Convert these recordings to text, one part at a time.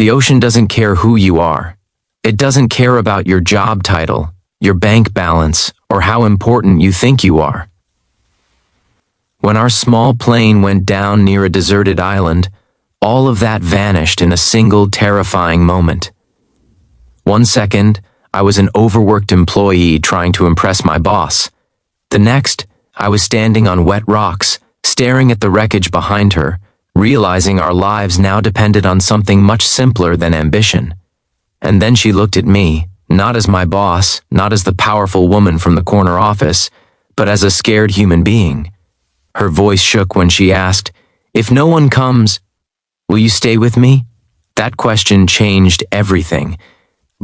The ocean doesn't care who you are. It doesn't care about your job title, your bank balance, or how important you think you are. When our small plane went down near a deserted island, all of that vanished in a single terrifying moment. 1 second, I was an overworked employee trying to impress my boss. The next, I was standing on wet rocks, staring at the wreckage behind her, realizing our lives now depended on something much simpler than ambition. And then she looked at me, not as my boss, not as the powerful woman from the corner office, but as a scared human being. Her voice shook when she asked, "If no one comes, will you stay with me?" That question changed everything.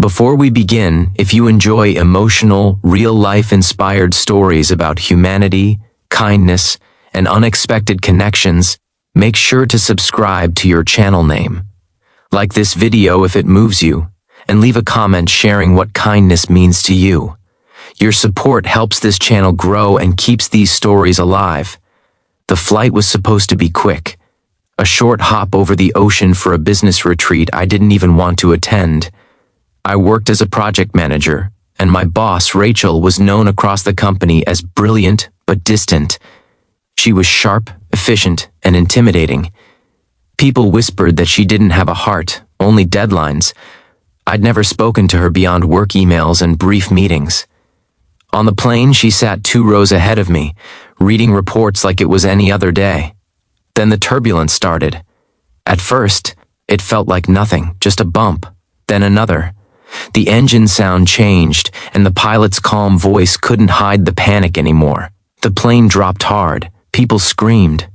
Before we begin, if you enjoy emotional, real-life inspired stories about humanity, kindness, and unexpected connections, make sure to subscribe to your channel name. Like this video if it moves you, and leave a comment sharing what kindness means to you. Your support helps this channel grow and keeps these stories alive. The flight was supposed to be quick. A short hop over the ocean for a business retreat I didn't even want to attend. I worked as a project manager, and my boss, Rachel, was known across the company as brilliant but distant. She was sharp, efficient, and intimidating. People whispered that she didn't have a heart, only deadlines. I'd never spoken to her beyond work emails and brief meetings. On the plane, she sat 2 rows ahead of me, reading reports like it was any other day. Then the turbulence started. At first, it felt like nothing, just a bump, then another. The engine sound changed, and the pilot's calm voice couldn't hide the panic anymore. The plane dropped hard. People screamed.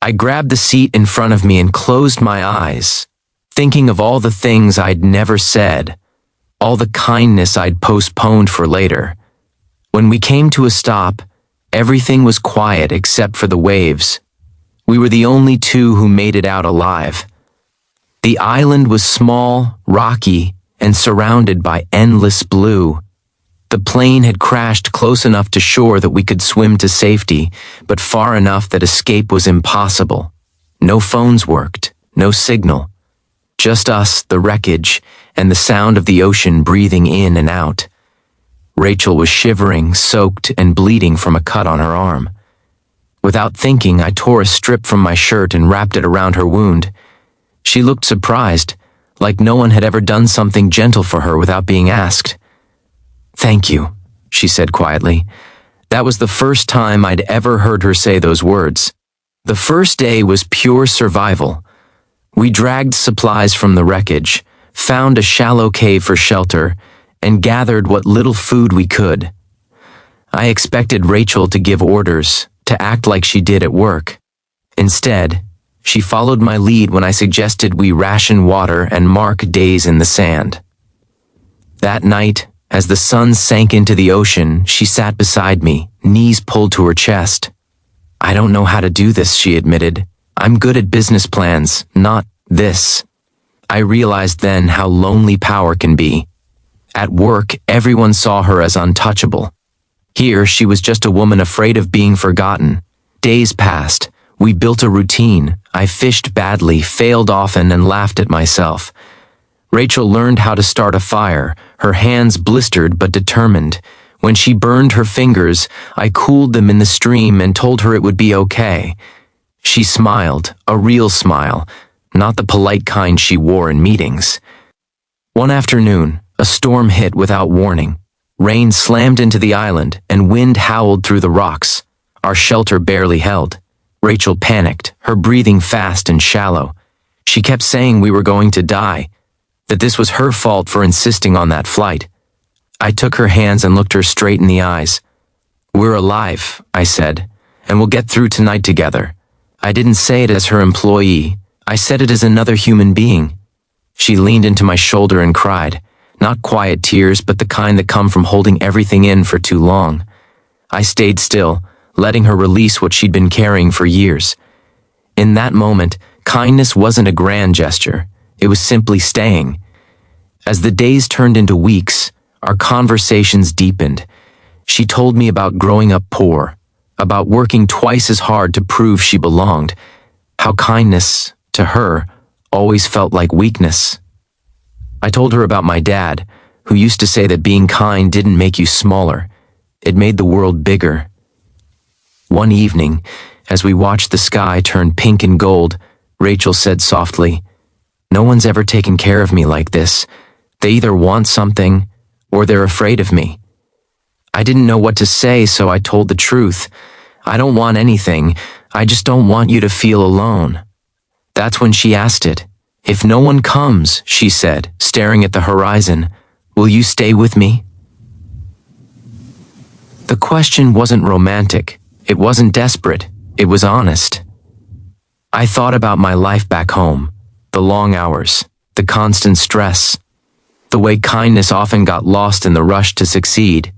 I grabbed the seat in front of me and closed my eyes, thinking of all the things I'd never said, all the kindness I'd postponed for later. When we came to a stop, everything was quiet except for the waves. We were the only 2 who made it out alive. The island was small, rocky, and surrounded by endless blue. The plane had crashed close enough to shore that we could swim to safety, but far enough that escape was impossible. No phones worked, no signal. Just us, the wreckage, and the sound of the ocean breathing in and out. Rachel was shivering, soaked, and bleeding from a cut on her arm. Without thinking, I tore a strip from my shirt and wrapped it around her wound. She looked surprised, like no one had ever done something gentle for her without being asked. "Thank you," she said quietly. That was the first time I'd ever heard her say those words. The first day was pure survival. We dragged supplies from the wreckage, found a shallow cave for shelter, and gathered what little food we could. I expected Rachel to give orders, to act like she did at work. Instead, she followed my lead when I suggested we ration water and mark days in the sand. That night, as the sun sank into the ocean, she sat beside me, knees pulled to her chest. "I don't know how to do this," she admitted. "I'm good at business plans, not this." I realized then how lonely power can be. At work, everyone saw her as untouchable. Here, she was just a woman afraid of being forgotten. Days passed. We built a routine. I fished badly, failed often, and laughed at myself. Rachel learned how to start a fire, her hands blistered but determined. When she burned her fingers, I cooled them in the stream and told her it would be okay. She smiled, a real smile, not the polite kind she wore in meetings. One afternoon, a storm hit without warning. Rain slammed into the island, and wind howled through the rocks. Our shelter barely held. Rachel panicked, her breathing fast and shallow. She kept saying we were going to die, that this was her fault for insisting on that flight. I took her hands and looked her straight in the eyes. "We're alive," I said, "and we'll get through tonight together." I didn't say it as her employee. I said it as another human being. She leaned into my shoulder and cried. Not quiet tears, but the kind that come from holding everything in for too long. I stayed still, letting her release what she'd been carrying for years. In that moment, kindness wasn't a grand gesture. It was simply staying. As the days turned into weeks, our conversations deepened. She told me about growing up poor, about working twice as hard to prove she belonged, how kindness, to her, always felt like weakness, I told her about my dad, who used to say that being kind didn't make you smaller. It made the world bigger. One evening, as we watched the sky turn pink and gold, Rachel said softly, "No one's ever taken care of me like this. They either want something, or they're afraid of me." I didn't know what to say, so I told the truth. "I don't want anything. I just don't want you to feel alone." That's when she asked it. "If no one comes," she said, staring at the horizon, "will you stay with me?" The question wasn't romantic. It wasn't desperate. It was honest. I thought about my life back home, the long hours, the constant stress, the way kindness often got lost in the rush to succeed.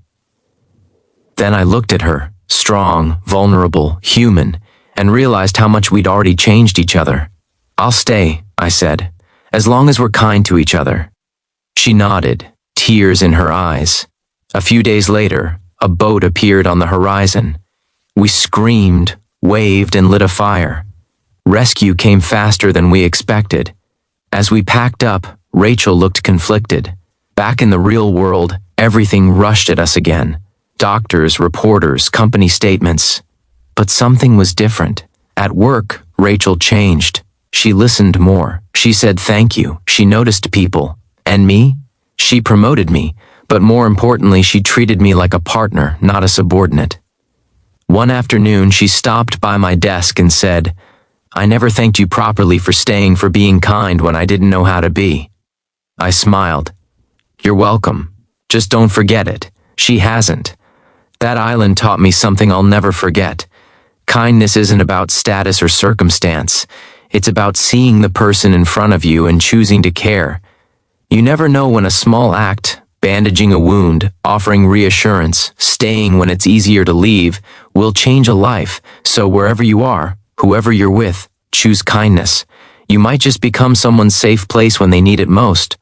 Then I looked at her, strong, vulnerable, human, and realized how much we'd already changed each other. "I'll stay," I said, "as long as we're kind to each other." She nodded, tears in her eyes. A few days later, a boat appeared on the horizon. We screamed, waved, and lit a fire. Rescue came faster than we expected. As we packed up, Rachel looked conflicted. Back in the real world, everything rushed at us again. Doctors, reporters, company statements. But something was different. At work, Rachel changed. She listened more. She said thank you. She noticed people. And me? She promoted me, but more importantly, she treated me like a partner, not a subordinate. One afternoon, she stopped by my desk and said, "I never thanked you properly for staying, for being kind when I didn't know how to be." I smiled. "You're welcome. Just don't forget it." She hasn't. That island taught me something I'll never forget. Kindness isn't about status or circumstance. It's about seeing the person in front of you and choosing to care. You never know when a small act, bandaging a wound, offering reassurance, staying when it's easier to leave, will change a life. So wherever you are, whoever you're with, choose kindness. You might just become someone's safe place when they need it most.